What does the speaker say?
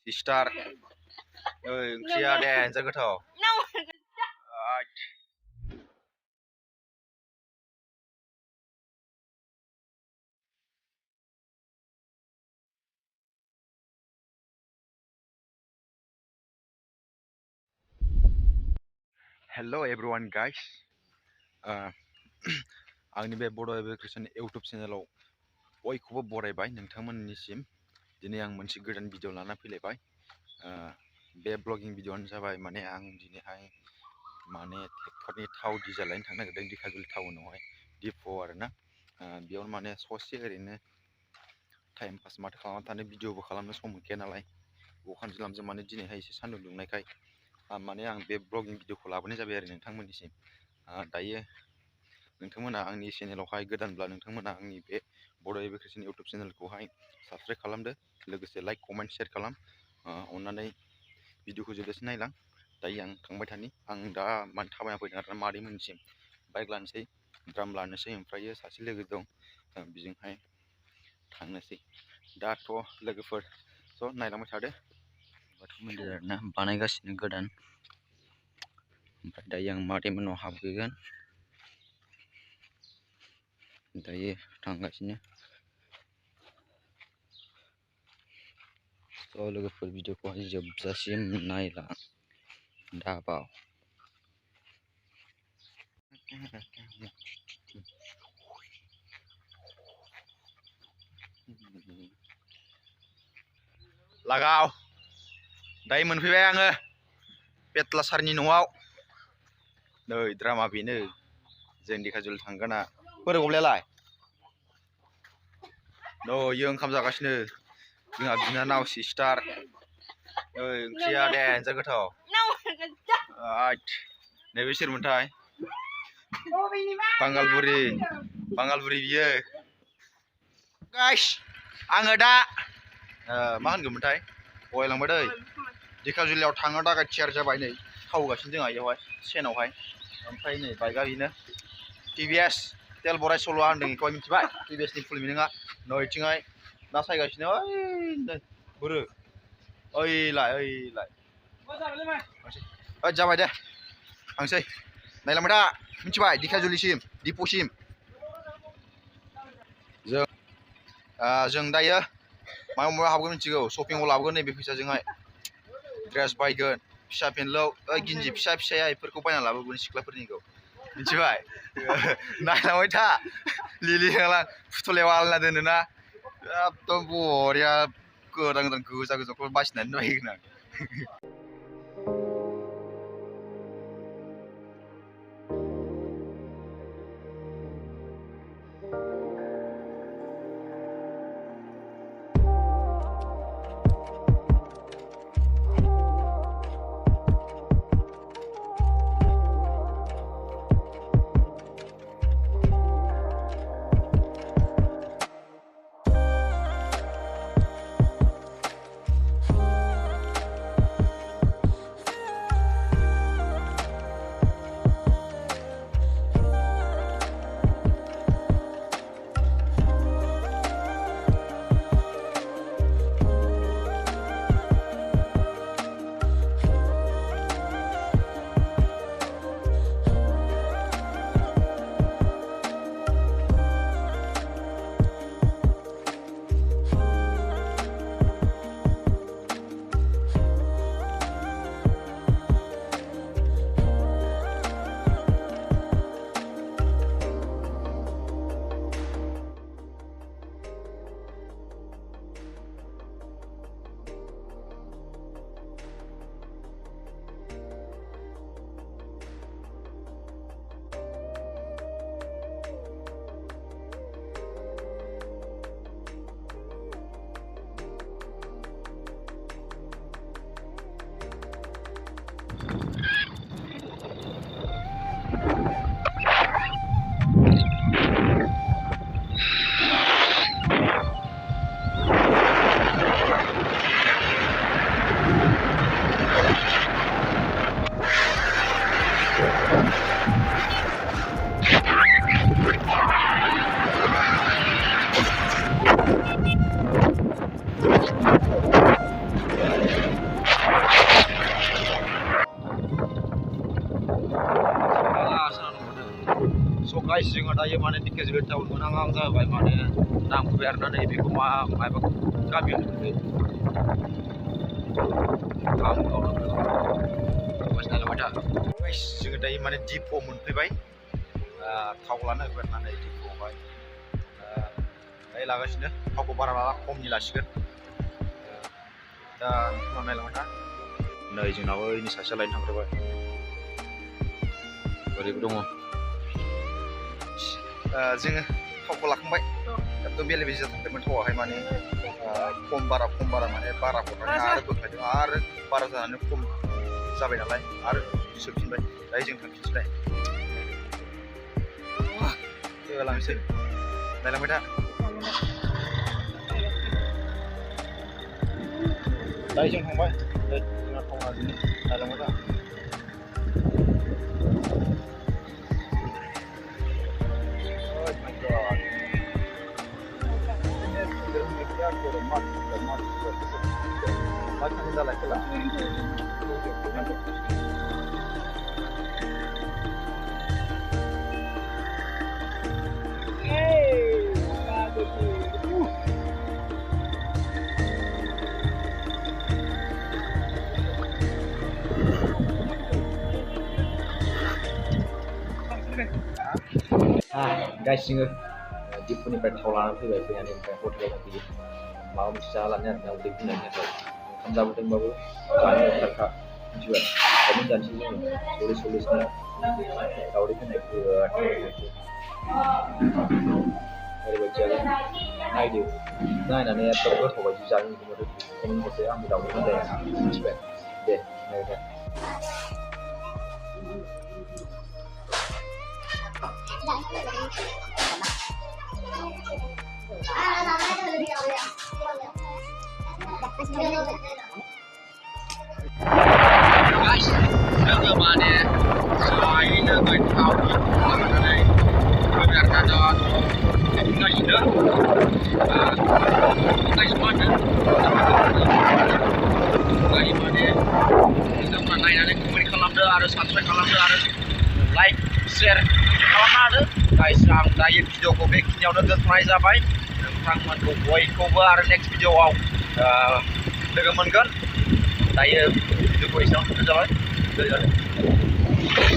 Sister. Onkriya denjar goथाव. Hello everyone guys. आंनि बे बड' एजुकेशन इउट्यूब चेनेलाव बयखौबो बरायबाय नोंथांमोननिसिम दिनै आं मोनसे गोदान भिडिअ लाना फैलायबाय बे ब्लगिं भिडिअआनो जाबाय माने आं दिनैहाय माने ट्रेक्टरनि थाव डिजेल लायनो थांनो नागिरदों धेकियाजुलि टाउनावहाय डिपो आरोना बेयाव माने ससे ओरैनो टाइम पास माथो खालामना थानो भिडिअबो खालामनो सम मोनखाया नालाय अखान जोलामजों माने दिनैहाय एसे सान्दुं दुंनायखाय माने आं बे ब्लगिं भिडिअखौ लाबोनाय जाबाय आरो नोंथांमोननिसिम दायो नोंथांमोना आंनि चेनेलावहाय गोदानब्ला नोंथांमोना आंनि बे बड' एजुकेशन इउट्यूब चेनेलखौहाय साबस्क्राइब खालामदो लोगोसे लाइक कमेन्ट शेयार खालाम अननानै भिडिअखौ जोबजासिम नायलां दायो आं थांबाय थानि आं दा माने थाबायना फैदों आरो मादैमोननिसिम बाइक लानोसै द्राम लानोसै ओमफ्रायो सासे लोगो दं बिजोंहाय थांनोसै दाथ' लोगोफोर ज' नायलांबाय थादो बाथौ मन्दिर आरोना बानायगासिनो गोदान ओमफ्राय दायो आं मादैमोननाव हाबहैगोन दायो थांगासिनो ज' लोगोफोर भिडिअखौहाय जोबजासिम नायलां दाबाव लागाव दायो मोनफैबाय आङो पेटला सारनि न'आव नै द्रामा बेनो जों धेकियाजुलि थांगोना बोरै गब्लायालाय इयो ओंखाम जागासिनो जोंहा बिनानाव सिस्टार ओंख्रिया देन्जार गोथाव नैबे सोरमोनथाय बांगालबुरि बियो गाइस आङो दा मा होनगोनमोनथाय गयलांबाय दै धेकियाजुलियाव थांनो थाखाय थियारि जाबाय नै थावगासिनो जोंहा इयावहाय सेनावहाय ओमफ्राय नै बाइकआ बेनो टिभिएस तेल बराय सल'आ होनदों बेखौहाय मिथिबाय टिभिएसनि फुल मिनिङा नैथिंहाय ना सायगासिनो ओइ बोरो ओइलाय जाबाय दे थांसै नायलांबाय दा मिथिबाय धेकियाजुलिसिम डिप'सिम जों दायो माबा हाबगोन मिथिगौ शपिंआव लाबोगोन नैबे फैसाजोंहाय ड्रेस बायगोन फिसा फेनलौ गिन्जि फिसाया बेफोरखौ बायना लाबोगोन सिख्लाफोरनिखौ मिथिबाय नायलांबाय था लिलिहांलां फुथुलायाव आलना दोनोना एकदम बरिया गोदान गोजाखौ बासिनानै नायगोन आं guys जोङो दायो माने धेकियाजुलि टाउन मोनहां जाबाय माने नांफैबाय आरोना नै बेखौ माबा गामि होनो guys जोङो दायो माने डिपो मोनफैबाय थाव लानो होबाय माने डिपोआवहाय दायो लागासिनो थावखौ बारा लाला खमनि लासिगोन दा नोंथाङा नायलांबाय था नै जोंनाबो इनि सासेया लायनो थांग्रोबाय ओरैबो दङ जोङो थावखौ लाखांबाय एकदम बेले बेजे जाथारदोंमोन थावाहाय माने खम बारा माने बारा हरनानै आरो बोखायदों आरो बारा जानानै खम जाबाय नालाय आरो सोफिनबाय दायो जों थांफिनसैलाय लांसै नायलांबाय था दायो जों थांबाय जोंना थावना बिदिनो नायलांबाय था guys जोङो डिपोनिफ्राय थाव लानानै फैबाय फैनानै ओमफ्राय हटेलाव फैयो माबा मोनसे जालानो आरोना उदै बुंनायनि थाखाय ओंखाम जाबोदोंबाबो जानो ओंखारखा मिथिबाय ओंखायनो जानोसै जोङो सल्लिसनो दावदै फैनाय ओरैबायदि जागोन नायदो नायनानै एकदम गोथाव बायदि जानो लुगैदों कमेन्ट हरदो आंबो दावदै मोनजाया मिथिबाय दे नायदो guys जोङो माने जायैनो गोथाव लानानै फैबाय आरोना दा थांगासिनो guys मा होनो दायो माने नोंथांमोना नायनानै कमेन्ट खालामदो आरो साबस्क्राइब खालामदो आरो लाइक शेयार खालामना होदो guys आं दायो भिडिअखौ बेखिनियावनो दोनथ'नाय जाबाय नोंथांमोनखौ बयखौबो आरो नेक्स्ट भिडिअआव लोगो मोनगोन दायो भिडिअखौ एसेयावनो दोनथ'नाय जाबाय